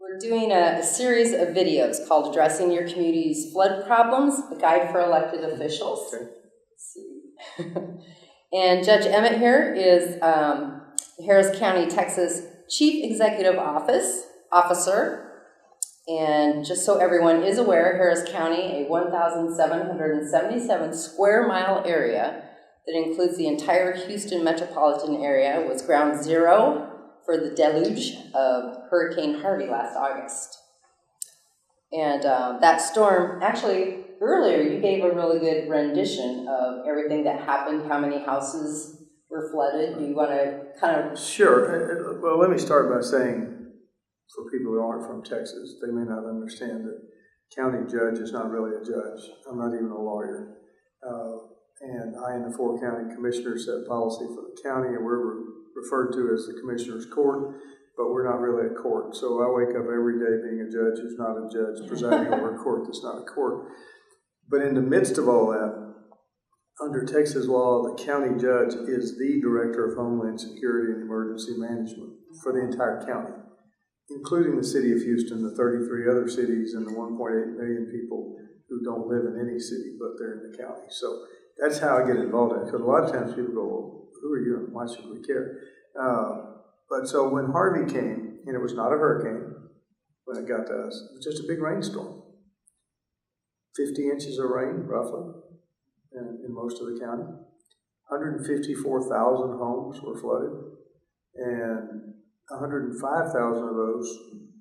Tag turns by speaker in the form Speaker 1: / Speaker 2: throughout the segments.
Speaker 1: We're doing a series of videos called Addressing Your Community's Flood Problems, a guide for elected officials.
Speaker 2: Okay.
Speaker 1: Let's see. And Judge Emmett here is Harris County, Texas Chief Executive Officer. And just so everyone is aware, Harris County, a 1,777 square mile area that includes the entire Houston metropolitan area, was ground zero for the deluge of Hurricane Harvey last August. And that storm, actually, earlier you gave a really good rendition of everything that happened, how many houses were flooded. Do you want to kind of...
Speaker 2: Sure. Well, let me start by saying, for people who aren't from Texas, they may not understand that county judge is not really a judge. I'm not even a lawyer. And I and the 4 county commissioners set policy for the county, and we're referred to as the commissioner's court, but we're not really a court. So I wake up every day being a judge who's not a judge, presiding over a court that's not a court. But in the midst of all that, under Texas law, the county judge is the director of Homeland Security and Emergency Management for the entire county, including the city of Houston, the 33 other cities, and the 1.8 million people who don't live in any city, but they're in the county. So that's how I get involved in it, because a lot of times people go, well, who are you and why should we care? But so when Harvey came, and it was not a hurricane when it got to us, it was just a big rainstorm. 50 inches of rain, roughly, in most of the county. 154,000 homes were flooded, and 105,000 of those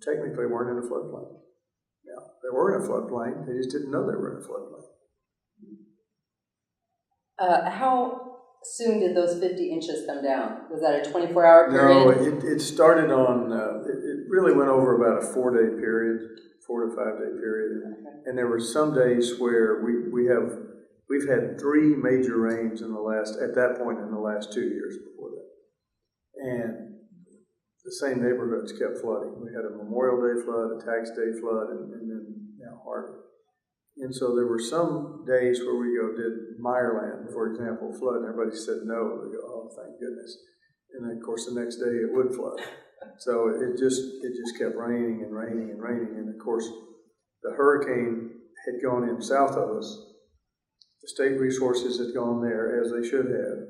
Speaker 2: technically weren't in a floodplain. Now, they were in a floodplain, they just didn't know they were in a floodplain.
Speaker 1: How soon did those 50 inches come down? Was that a 24-hour period?
Speaker 2: No, it started on, it really went over about a 4-day period, 4 to 5 day period.
Speaker 1: Okay.
Speaker 2: And there were some days where we've had 3 major rains at that point in the last 2 years before that. And the same neighborhoods kept flooding. We had a Memorial Day flood, a Tax Day flood, and then now Harvey. And so there were some days where we did Meyerland, for example, flood, and everybody said no. We go, oh, thank goodness. And then, of course, the next day it would flood. So it just kept raining and raining and raining. And, of course, the hurricane had gone in south of us. The state resources had gone there, as they should have.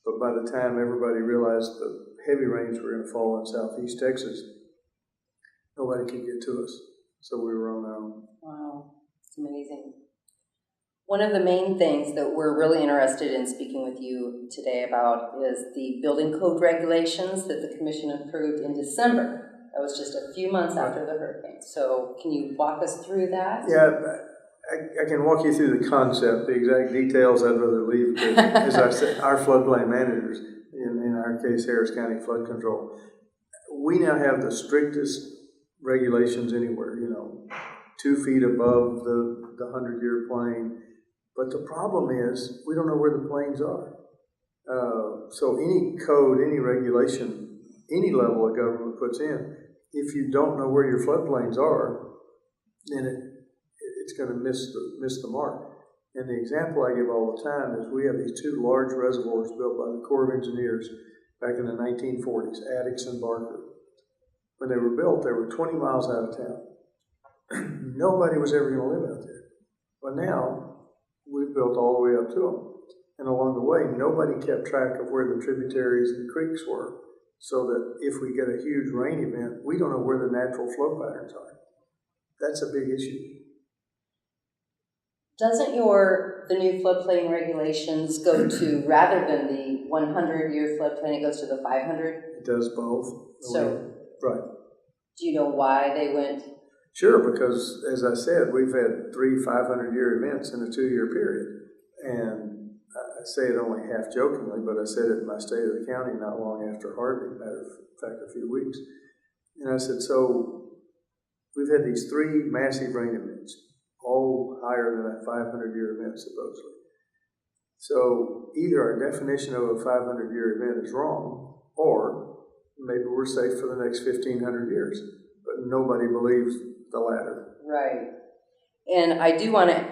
Speaker 2: But by the time everybody realized the heavy rains were going to fall in southeast Texas, nobody could get to us. So we were on our own.
Speaker 1: Wow. It's amazing. One of the main things that we're really interested in speaking with you today about is the building code regulations that the commission approved in December. That was just a few months after the hurricane. So can you walk us through that?
Speaker 2: Yeah, I can walk you through the concept. The exact details I'd rather leave to, as I said, our floodplain managers, in our case, Harris County Flood Control. We now have the strictest regulations anywhere, 2 feet above the 100-year plain. But the problem is we don't know where the plains are. So any code, any regulation, any level of government puts in, if you don't know where your floodplains are, then it's going to miss the mark. And the example I give all the time is we have these 2 large reservoirs built by the Corps of Engineers back in the 1940s, Addix and Barker. When they were built, they were 20 miles out of town. Nobody was ever going to live out there. But now, we've built all the way up to them. And along the way, nobody kept track of where the tributaries and creeks were, so that if we get a huge rain event, we don't know where the natural flow patterns are. That's a big issue.
Speaker 1: Doesn't the new floodplain regulations go to, rather than the 100-year floodplain, it goes to the 500?
Speaker 2: It does both.
Speaker 1: So,
Speaker 2: right.
Speaker 1: Do you know why they went?
Speaker 2: Sure, because as I said, we've had 3 500-year events in a 2-year period. And I say it only half jokingly, but I said it in my State of the County not long after Harvey, matter of fact, a few weeks. And I said, so we've had these 3 massive rain events, all higher than a 500-year event, supposedly. So either our definition of a 500-year event is wrong, or maybe we're safe for the next 1,500 years. But nobody believes the latter.
Speaker 1: Right. And I do want to,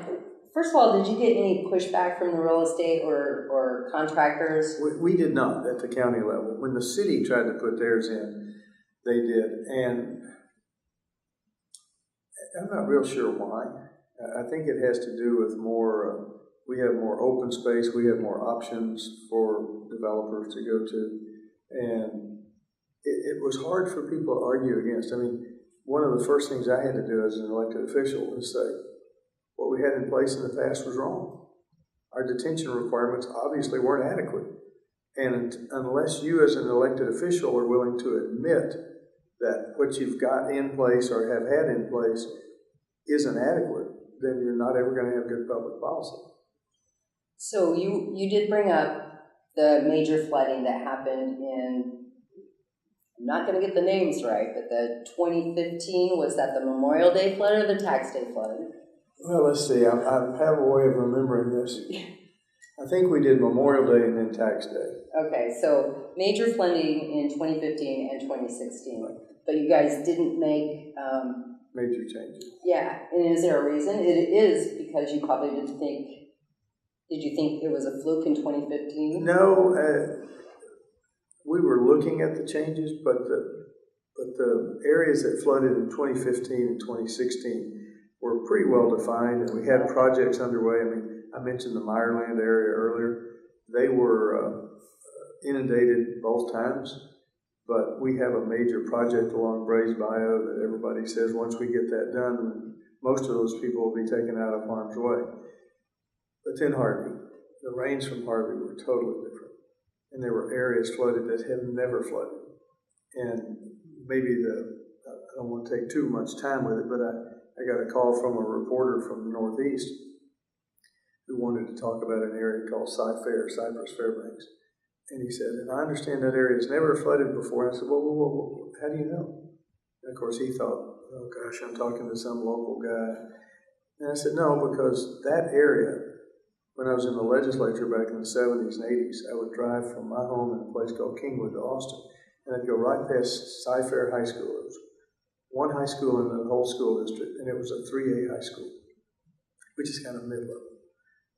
Speaker 1: first of all, did you get any pushback from the real estate or contractors?
Speaker 2: We did not at the county level. When the city tried to put theirs in, they did. And I'm not real sure why. I think it has to do with more, we have more open space, we have more options for developers to go to, and it was hard for people to argue against. I mean, one of the first things I had to do as an elected official was say, what we had in place in the past was wrong. Our detention requirements obviously weren't adequate. And unless you as an elected official are willing to admit that what you've got in place or have had in place isn't adequate, then you're not ever going to have good public policy.
Speaker 1: So you did bring up the major flooding that happened in, I'm not going to get the names right, but the 2015, was that the Memorial Day flood or the Tax Day flood?
Speaker 2: Well, let's see. I have a way of remembering this. I think we did Memorial Day and then Tax Day.
Speaker 1: Okay, so major flooding in 2015 and 2016, but you guys didn't make...
Speaker 2: major changes.
Speaker 1: Yeah, and is there a reason? It is because you probably did you think it was a fluke in 2015?
Speaker 2: No, we were looking at the changes, but the areas that flooded in 2015 and 2016 were pretty well defined, and we had projects underway. I mean, I mentioned the Meyerland area earlier. They were inundated both times, but we have a major project along Brays Bayou that everybody says once we get that done, most of those people will be taken out of harm's way. But then Harvey, the rains from Harvey were totally different. And there were areas flooded that have never flooded. And maybe I don't want to take too much time with it, but I got a call from a reporter from the Northeast who wanted to talk about an area called Cypress Fairbanks. And he said, and I understand that area has never flooded before. And I said, well, how do you know? And of course he thought, oh gosh, I'm talking to some local guy. And I said, no, because that area, when I was in the legislature back in the 70s and 80s, I would drive from my home in a place called Kingwood to Austin, and I'd go right past Cy-Fair High School. It was one high school in the whole school district, and it was a 3A high school, which is kind of mid-level.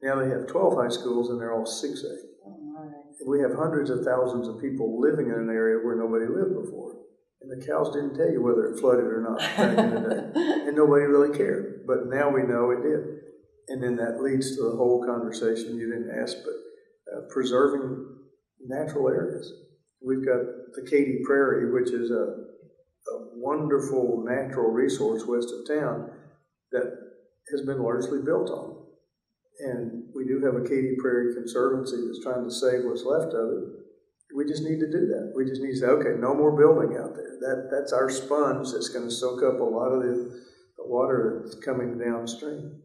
Speaker 2: Now they have 12 high schools, and they're all 6A. And we have hundreds of thousands of people living in an area where nobody lived before. And the cows didn't tell you whether it flooded or not back in the day. And nobody really cared. But now we know it did. And then that leads to the whole conversation you didn't ask, but preserving natural areas. We've got the Katy Prairie, which is a wonderful natural resource west of town that has been largely built on. And we do have a Katy Prairie Conservancy that's trying to save what's left of it. We just need to do that. We just need to say, okay, no more building out there. That's our sponge that's going to soak up a lot of the water that's coming downstream.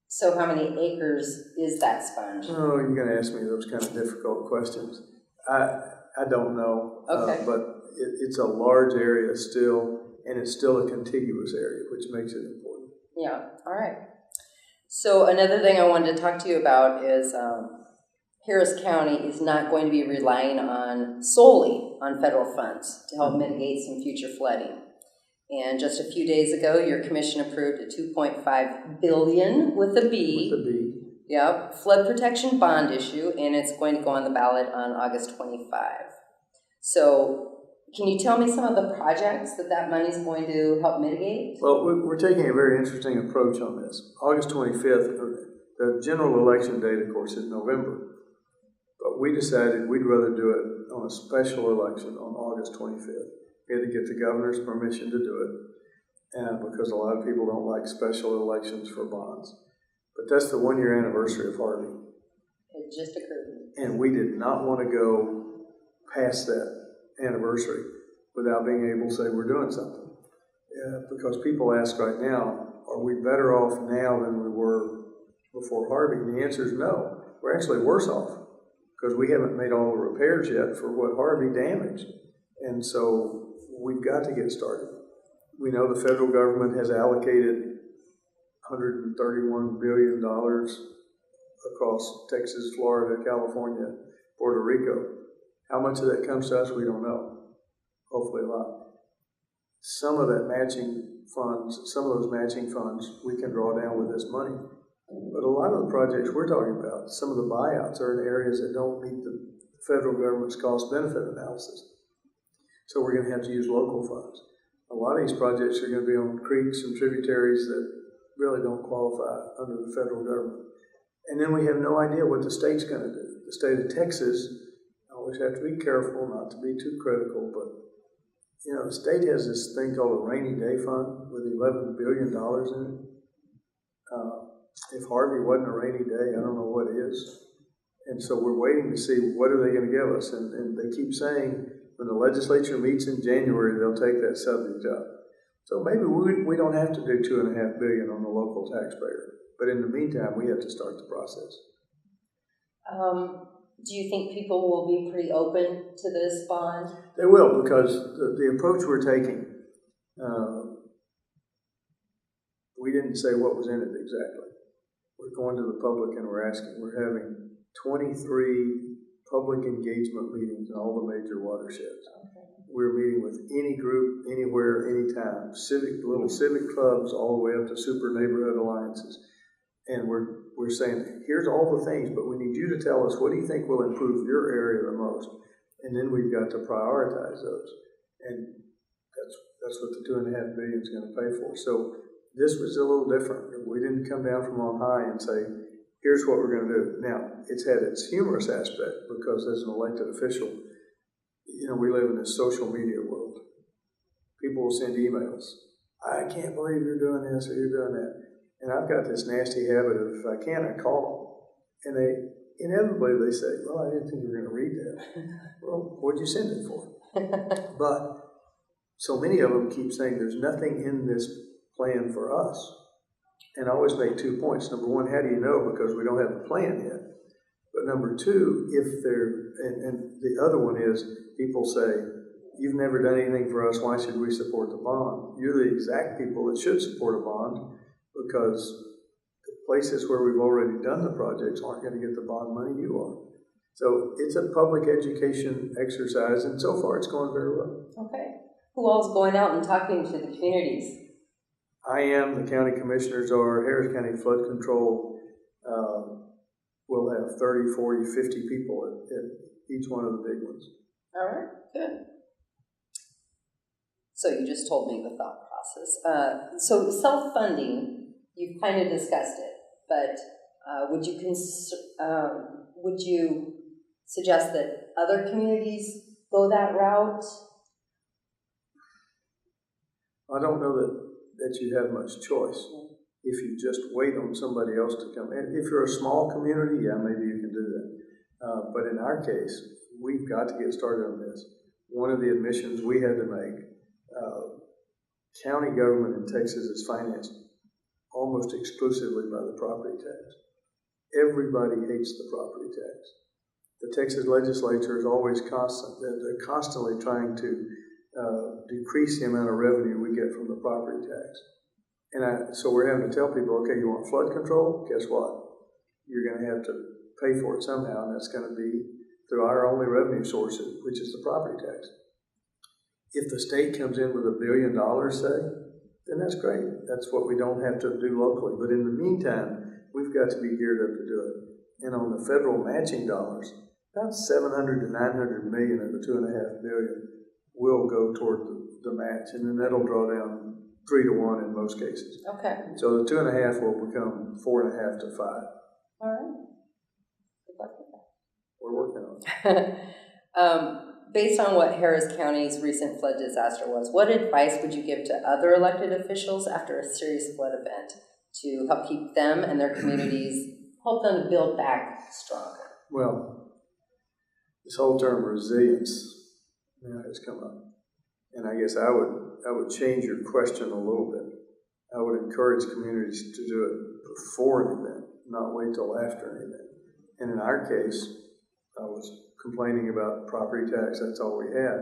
Speaker 1: So how many acres is that sponge?
Speaker 2: Oh, you're going to ask me those kind of difficult questions. I don't know.
Speaker 1: Okay.
Speaker 2: But it's a large area still, and it's still a contiguous area, which makes it important.
Speaker 1: Yeah, all right. So another thing I wanted to talk to you about is Harris County is not going to be relying solely on federal funds to help mitigate some future flooding. And just a few days ago, your commission approved a $2.5 billion with a B.
Speaker 2: With a B.
Speaker 1: Yep, flood protection bond issue, and it's going to go on the ballot on August 25. So can you tell me some of the projects that money is going to help mitigate?
Speaker 2: Well, we're taking a very interesting approach on this. August 25th, the general election date, of course, is November. But we decided we'd rather do it on a special election on August 25th. We had to get the governor's permission to do it, and because a lot of people don't like special elections for bonds. But that's the one-year anniversary of Harvey.
Speaker 1: It just occurred.
Speaker 2: And we did not want to go past that anniversary without being able to say we're doing something. Because people ask right now, are we better off now than we were before Harvey? And the answer is no. We're actually worse off because we haven't made all the repairs yet for what Harvey damaged. And so we've got to get started. We know the federal government has allocated $131 billion across Texas, Florida, California, Puerto Rico. How much of that comes to us, we don't know. Hopefully a lot. Some of those matching funds, we can draw down with this money. But a lot of the projects we're talking about, some of the buyouts are in areas that don't meet the federal government's cost-benefit analysis. So we're going to have to use local funds. a lot of these projects are going to be on creeks and tributaries that really don't qualify under the federal government. And then we have no idea what the state's going to do. The state of Texas, I always have to be careful not to be too critical, but you know, the state has this thing called a rainy day fund with $11 billion in it. If Harvey wasn't a rainy day, I don't know what is. And so we're waiting to see what are they going to give us. And they keep saying when the legislature meets in January, they'll take that subject up. So maybe we don't have to do $2.5 billion on the local taxpayer. But in the meantime, we have to start the process.
Speaker 1: Do you think people will be pretty open to this bond?
Speaker 2: They will, because the approach we're taking, we didn't say what was in it exactly. We're going to the public and we're having 23 public engagement meetings in all the major watersheds. Okay. We're meeting with any group, anywhere, anytime, little civic clubs, all the way up to super neighborhood alliances. And we're saying, here's all the things, but we need you to tell us, what do you think will improve your area the most? And then we've got to prioritize those. And that's what the $2.5 billion is going to pay for. So this was a little different. We didn't come down from on high and say, here's what we're going to do. Now, it's had its humorous aspect because as an elected official, you know, we live in this social media world. People will send emails. I can't believe you're doing this or you're doing that. And I've got this nasty habit of, if I can, I call them. And inevitably they say, well, I didn't think you were going to read that. Well, what'd you send it for? But so many of them keep saying there's nothing in this plan for us. And I always make 2 points. Number one, how do you know? Because we don't have the plan yet. But number two, and the other one is, people say, you've never done anything for us, why should we support the bond? You're the exact people that should support a bond, because the places where we've already done the projects aren't going to get the bond money, you are. So it's a public education exercise, and so far it's going very well. Okay.
Speaker 1: Who all's going out and talking to the communities?
Speaker 2: I am, the county commissioners are, Harris County Flood Control will have 30, 40, 50 people at each one of the big ones.
Speaker 1: All right, good. So you just told me the thought process. So self-funding, you've kind of discussed it, but would you suggest that other communities go that route?
Speaker 2: I don't know that you have much choice if you just wait on somebody else to come in. If you're a small community, yeah, maybe you can do that. But in our case, we've got to get started on this. One of the admissions we had to make, county government in Texas is financed almost exclusively by the property tax. Everybody hates the property tax. The Texas legislature is always they're constantly trying to decrease the amount of revenue we get from the property tax. And so we're having to tell people, okay, you want flood control? Guess what? You're going to have to pay for it somehow, and that's going to be through our only revenue source, which is the property tax. If the state comes in with $1 billion, say, then that's great. That's what we don't have to do locally. But in the meantime, we've got to be geared up to do it. And on the federal matching dollars, about 700 to 900 million of the $2.5 billion will go toward the match, and then that'll draw down 3 to 1 in most cases.
Speaker 1: Okay.
Speaker 2: So the 2.5 will become 4.5 to 5.
Speaker 1: All right. Good luck with that.
Speaker 2: We're working on it.
Speaker 1: Based on what Harris County's recent flood disaster was, what advice would you give to other elected officials after a serious flood event to help keep them and their communities, help them to build back stronger?
Speaker 2: Well, this whole term resilience has come up. And I guess I would change your question a little bit. I would encourage communities to do it before an event, not wait till after an event. And in our case, I was complaining about property tax, that's all we had.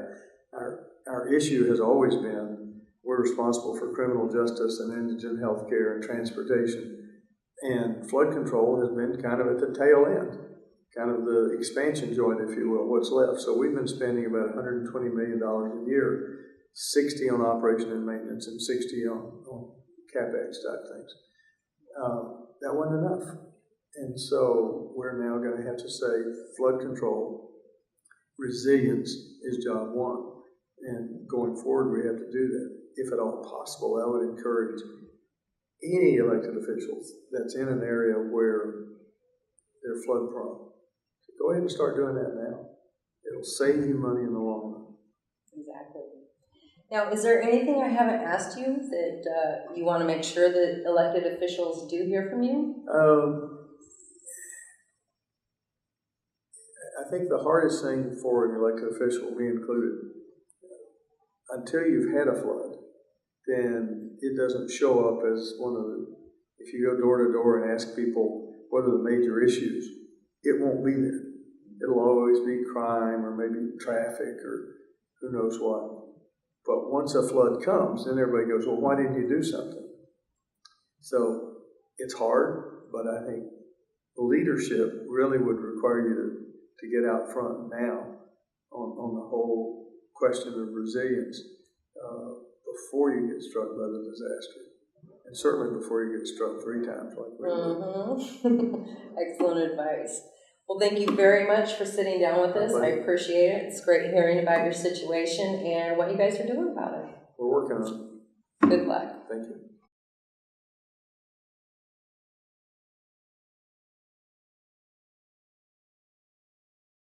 Speaker 2: Our issue has always been, we're responsible for criminal justice and indigent health care and transportation. And flood control has been kind of at the tail end, kind of the expansion joint, if you will, what's left. So we've been spending about $120 million a year, 60 on operation and maintenance and 60 on CapEx type things. That wasn't enough. And so we're now going to have to say flood control, resilience is job one. And going forward, we have to do that. If at all possible, I would encourage any elected officials that's in an area where they're flood prone, go ahead and start doing that now. It'll save you money in the long run.
Speaker 1: Exactly. Now, is there anything I haven't asked you that you want to make sure that elected officials do hear from you?
Speaker 2: I think the hardest thing for an elected official, me included, until you've had a flood, then it doesn't show up as one of the, if you go door to door and ask people what are the major issues, it won't be there. It'll always be crime or maybe traffic or who knows what. But once a flood comes, then everybody goes, well, why didn't you do something? So it's hard, but I think leadership really would require you to get out front now on the whole question of resilience before you get struck by the disaster. And certainly before you get struck 3 times like we did.
Speaker 1: Excellent advice. Well, thank you very much for sitting down with us. I appreciate it. It's great hearing about your situation and what you guys are doing about it.
Speaker 2: We're working on it.
Speaker 1: Good luck.
Speaker 2: Thank you.